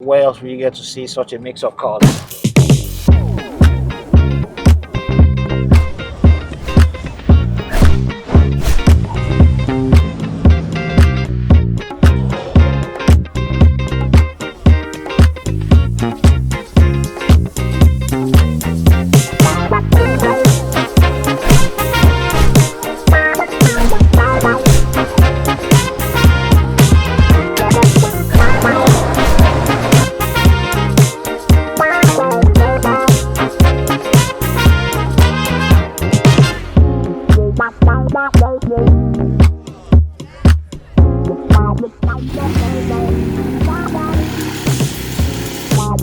Where else will you get to see such a mix of cars?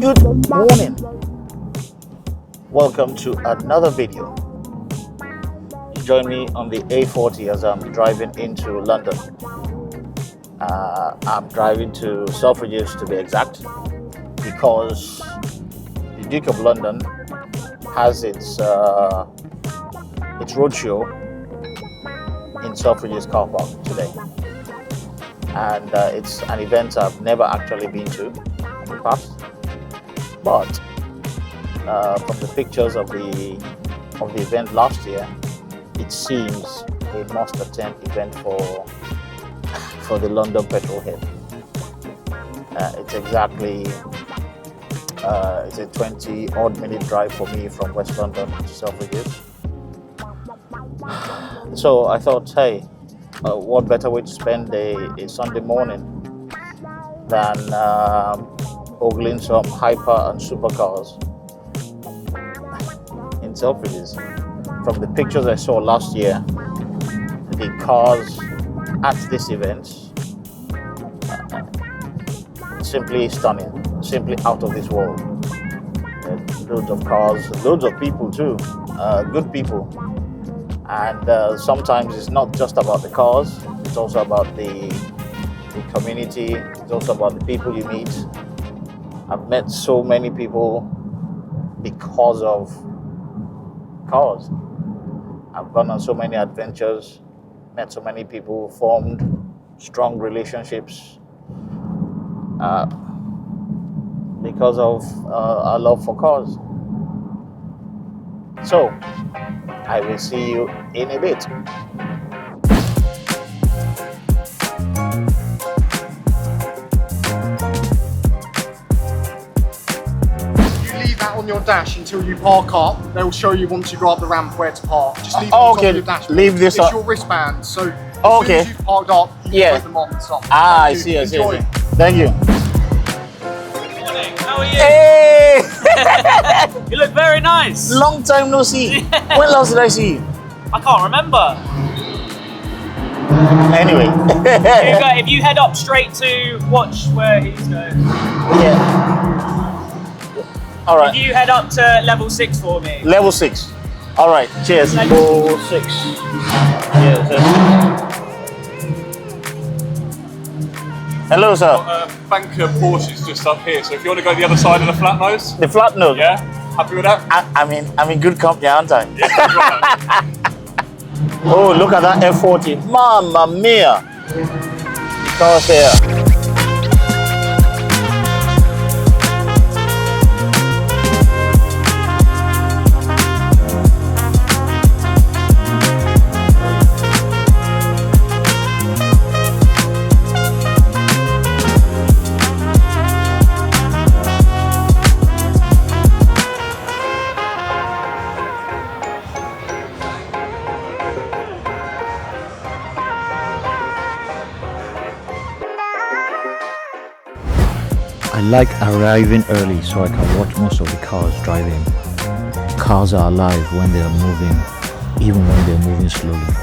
Good morning. Welcome to another video. Join me on the A40 as I'm driving into London. I'm driving to Selfridges to be exact, because the Duke of London has its roadshow in Selfridges car park today, and it's an event I've never actually been to in the past. But from the pictures of the event last year, it seems a must-attend event for the London petrol head. It's exactly it's a 20-odd minute drive for me from West London to Selfridges. So I thought, hey, what better way to spend a Sunday morning than ogling some hyper and supercars in Selfridges. From the pictures I saw last year, the cars at this event, simply stunning, simply out of this world. Loads of cars, loads of people too, good people. And sometimes it's not just about the cars, it's also about the community, it's also about the people you meet. I've met so many people because of cars. I've gone on so many adventures, met so many people, formed strong relationships because of our love for cars. So, I will see you in a bit. On your dash until you park up. They'll show you once you go up the ramp where to park. Just leave it on top of your dash. Leave this it's up. your wristband, so as soon as you've parked up, you can put them off and stop. I see. Thank you. Good morning. How are you? Hey! You look very nice. Long time no see. When last did I see you? I can't remember. Anyway. If you head up straight to watch where he's going. Yeah. All right. If you head up to level 6 for me. Level 6. All right. Cheers. Level 6. Yes. Hello, sir. Banker Porsche's just up here, so if you want to go the other side of the flat nose. The flat nose. Yeah? Happy with that? I'm in good company, aren't I? Yeah, right. Oh, look at that F40. Mamma mia. Cars here. I like arriving early so I can watch most of the cars driving. Cars are alive when they are moving, even when they're moving slowly.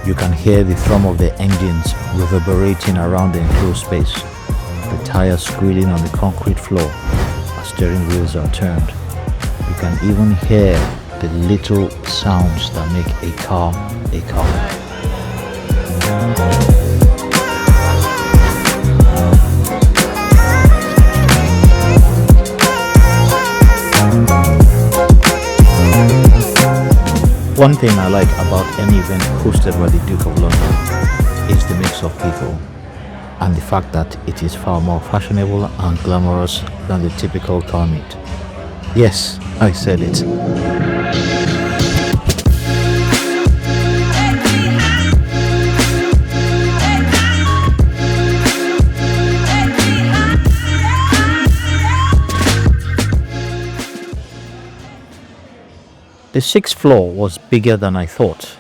You can hear the thrum of the engines reverberating around the enclosed space, the tires squealing on the concrete floor as steering wheels are turned. You can even hear the little sounds that make a car a car. One thing I like about any event hosted by the Duke of London is the mix of people. and the fact that it is far more fashionable and glamorous than the typical car meet. Yes, I said it. The sixth floor was bigger than I thought,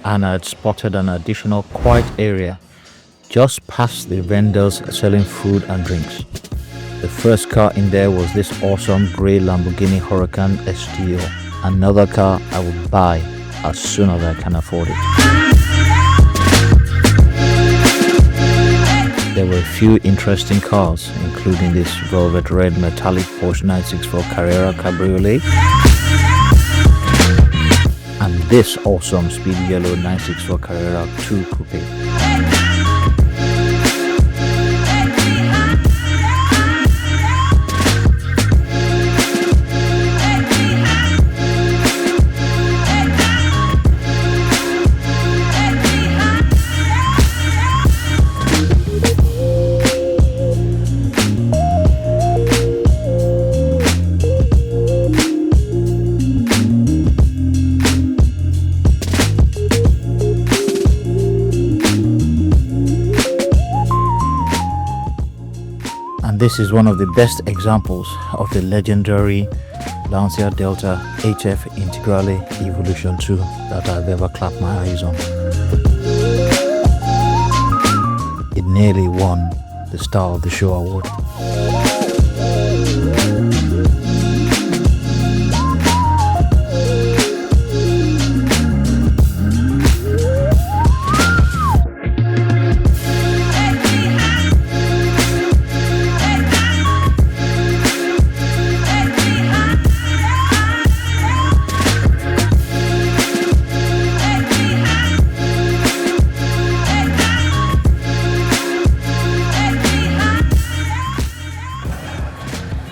and I had spotted an additional quiet area just past the vendors selling food and drinks. The first car in there was this awesome grey Lamborghini Huracan STO, another car I will buy as soon as I can afford it. There were a few interesting cars, including this velvet red metallic Porsche 964 Carrera Cabriolet, and this awesome speed yellow 964 Carrera 2 Coupe. This is one of the best examples of the legendary Lancia Delta HF Integrale Evolution 2 that I've ever clapped my eyes on. It nearly won the Star of the Show award.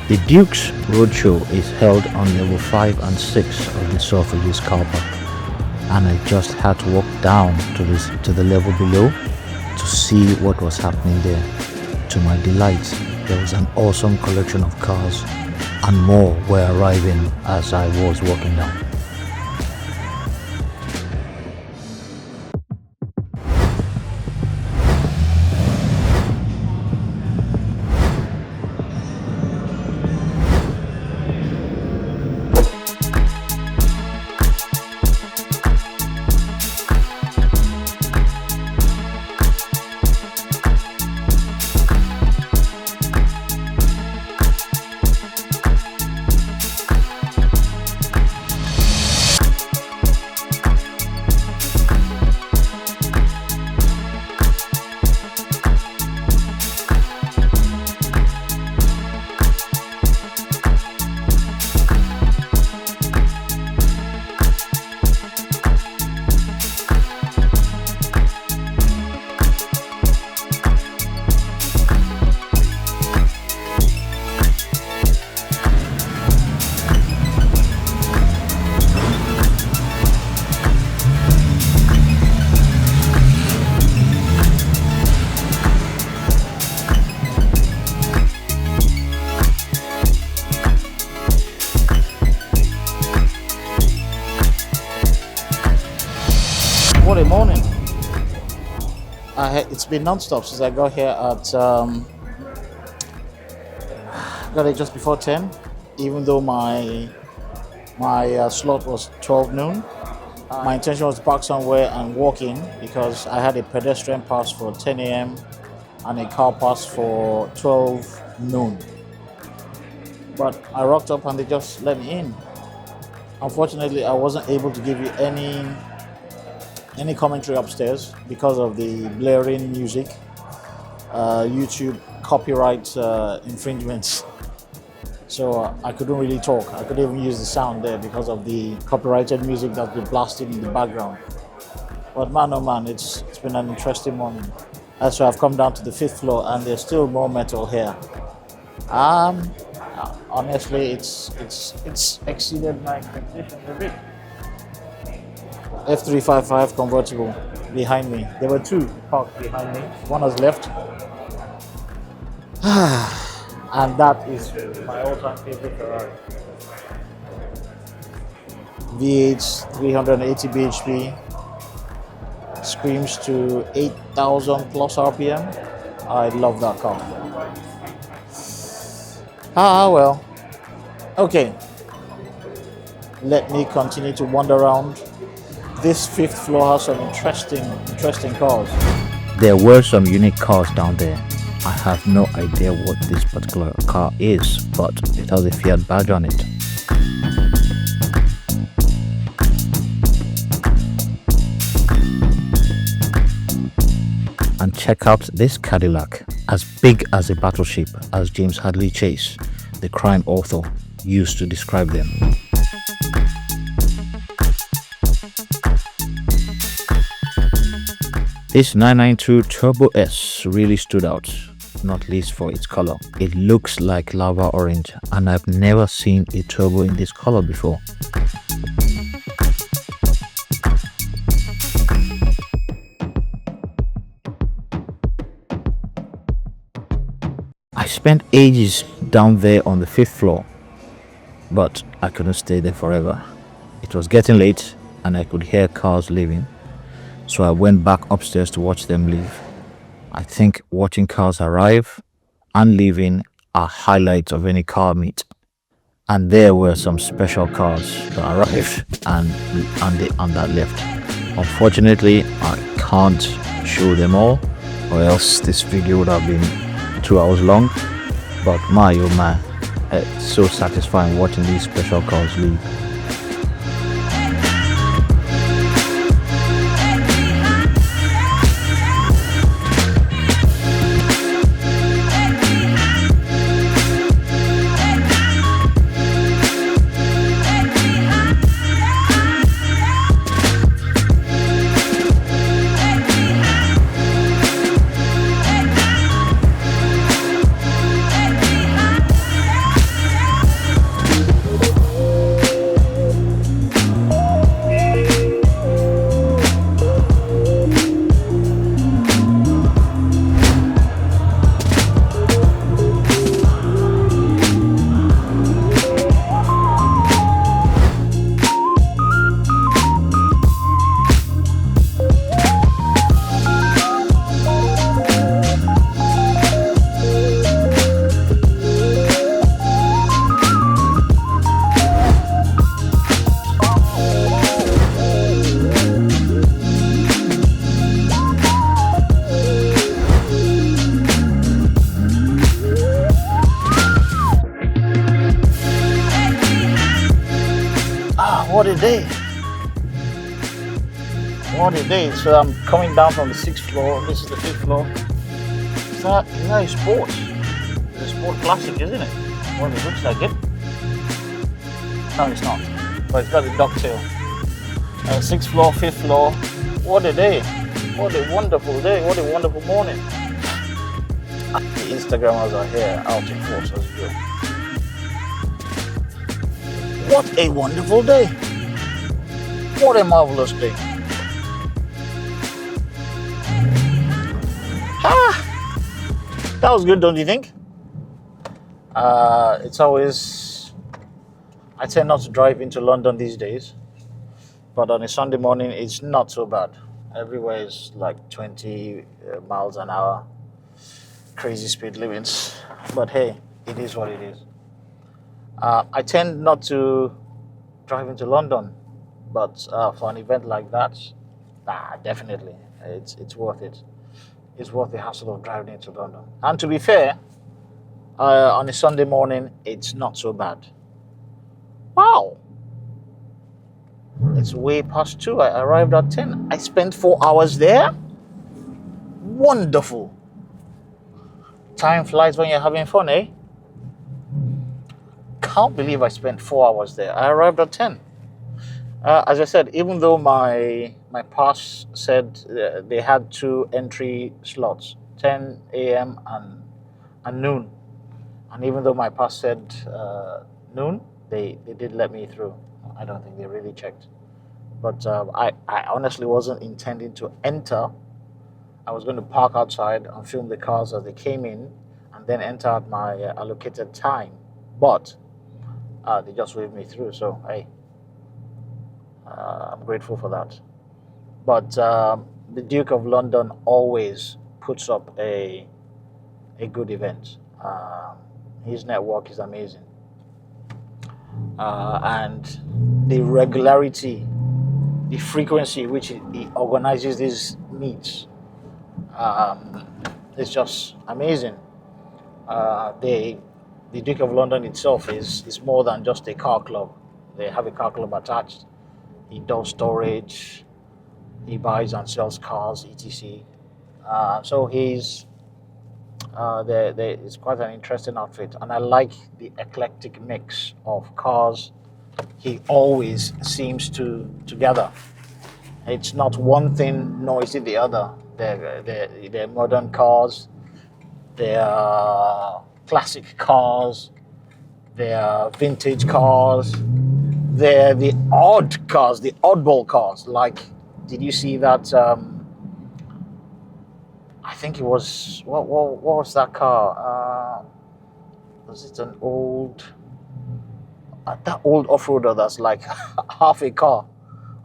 The Duke's Roadshow is held on level 5 and 6 of the Selfridges car park, and I just had to walk down to the level below to see what was happening there. To my delight, there was an awesome collection of cars, and more were arriving as I was walking down. What a morning. It's been non-stop since I got here at got it just before 10, even though my slot was 12 noon. My intention was to park somewhere and walk in because I had a pedestrian pass for 10 a.m. and a car pass for 12 noon. But I rocked up and they just let me in. Unfortunately, I wasn't able to give you any commentary upstairs because of the blaring music, YouTube copyright infringements. So I couldn't really talk. I couldn't even use the sound there because of the copyrighted music that's been blasting in the background. But man, oh man, it's been an interesting morning. That's why I've come down to the 5th floor and there's still more metal here. Honestly, it's exceeded my expectations a bit. F355 convertible behind me. There were two parked behind me. One has left, And that is my all-time favorite Ferrari. V8 380 bhp, screams to 8,000 plus RPM. I love that car. Well. Okay. Let me continue to wander around. This fifth floor has some interesting cars. There were some unique cars down there. I have no idea what this particular car is, but it has a Fiat badge on it. And check out this Cadillac, as big as a battleship, as James Hadley Chase, the crime author, used to describe them. This 992 Turbo S really stood out, not least for its color. It looks like lava orange, and I've never seen a turbo in this color before. I spent ages down there on the 5th floor, but I couldn't stay there forever. It was getting late and I could hear cars leaving, so I went back upstairs to watch them leave. I think watching cars arrive and leaving are highlights of any car meet. And there were some special cars that arrived and that left. Unfortunately, I can't show them all, or else this video would have been 2 hours long. But my oh my, it's so satisfying watching these special cars leave. What a day. What a day. So I'm coming down from the 6th floor. This is the 5th floor. Is that a sport? It's a sport classic, isn't it? Well, it looks like it. No, it's not. But it's got the ducktail. 6th floor, 5th floor. What a day. What a wonderful day. What a wonderful morning. The Instagrammers are here out in force as usual. What a wonderful day. What a marvelous day. That was good, don't you think? It's always, I tend not to drive into London these days, but on a Sunday morning, it's not so bad. Everywhere is like 20 miles an hour, crazy speed limits. But hey, it is what it is. I tend not to drive into London, but for an event like that, definitely, it's worth it. It's worth the hassle of driving into London. And to be fair, on a Sunday morning, it's not so bad. Wow! It's way past 2. I arrived at 10. I spent 4 hours there. Wonderful. Time flies when you're having fun, eh? Can't believe I spent 4 hours there. I arrived at 10. As I said, even though my pass said they had 2 entry slots, 10 a.m. and noon, and even though my pass said noon, they did let me through. I don't think they really checked. But I honestly wasn't intending to enter. I was going to park outside and film the cars as they came in, and and then enter at my allocated time. But they just waved me through, so hey, I'm grateful for that. But the Duke of London always puts up a good event. His network is amazing, and the regularity, the frequency which he organizes these meets, is just amazing. The Duke of London itself is more than just a car club. They have a car club attached. He does storage. He buys and sells cars, etc. So it's quite an interesting outfit, and I like the eclectic mix of cars he always seems to gather. It's not one thing nor is it the other. They're modern cars, they're classic cars, they're vintage cars, they're the odd cars, the oddball cars. Like, did you see that? I think it was what was that car? Was it an old that old off-roader that's like half a car?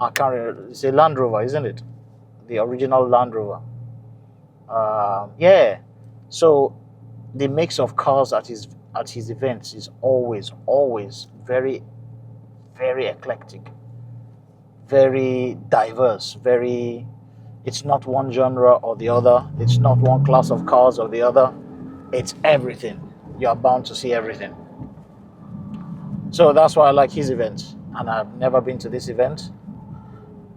I can't remember. It's a Land Rover, isn't it? The original Land Rover. Yeah. So the mix of cars at his events is always very, very eclectic, very diverse, very. It's not one genre or the other. It's not one class of cars or the other. It's everything. You are bound to see everything. So that's why I like his event. And I've never been to this event.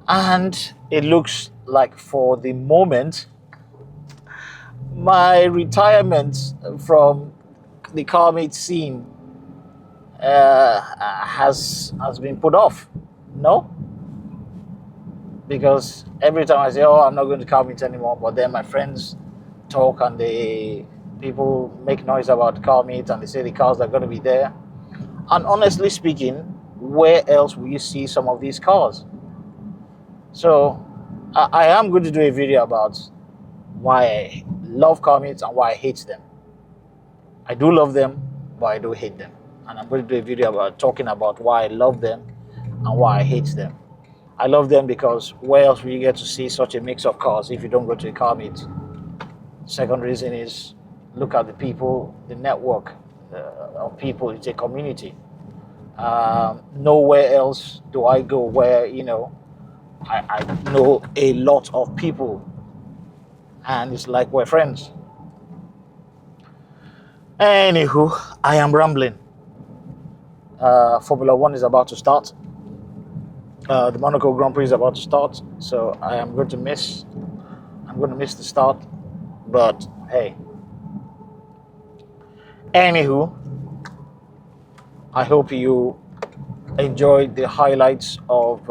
And it looks like for the moment, my retirement from the car meet scene has been put off. No? Because every time I say, oh, I'm not going to car meet anymore, but then my friends talk and people make noise about car meet and they say the cars are going to be there. And honestly speaking, where else will you see some of these cars? So I am going to do a video about why I love car meets and why I hate them. I do love them, but I do hate them. And I'm going to do a video about talking about why I love them and why I hate them. I love them because where else will you get to see such a mix of cars if you don't go to a car meet? Second reason is, look at the people, the network of people. It's a community. Nowhere else do I go where, I know a lot of people and it's like we're friends. Anywho, I am rambling. Formula One is about to start. The Monaco Grand Prix is about to start, so I'm going to miss the start, but hey. Anywho, I hope you enjoyed the highlights of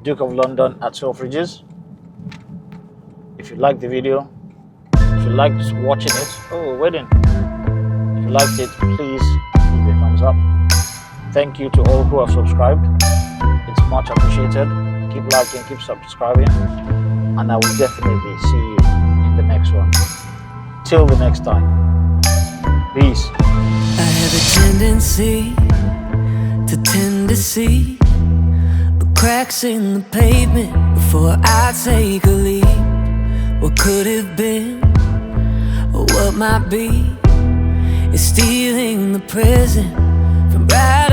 Duke of London at Selfridges. If you liked the video, if you liked watching it, wedding. If you liked it, please give it a thumbs up. Thank you to all who have subscribed. It's much appreciated. Keep liking, keep subscribing, and I will definitely see you in the next one. Till the next time. Peace. I have a tendency to tend to see the cracks in the pavement before I take a leap. What could have been, or what might be, is stealing the present from right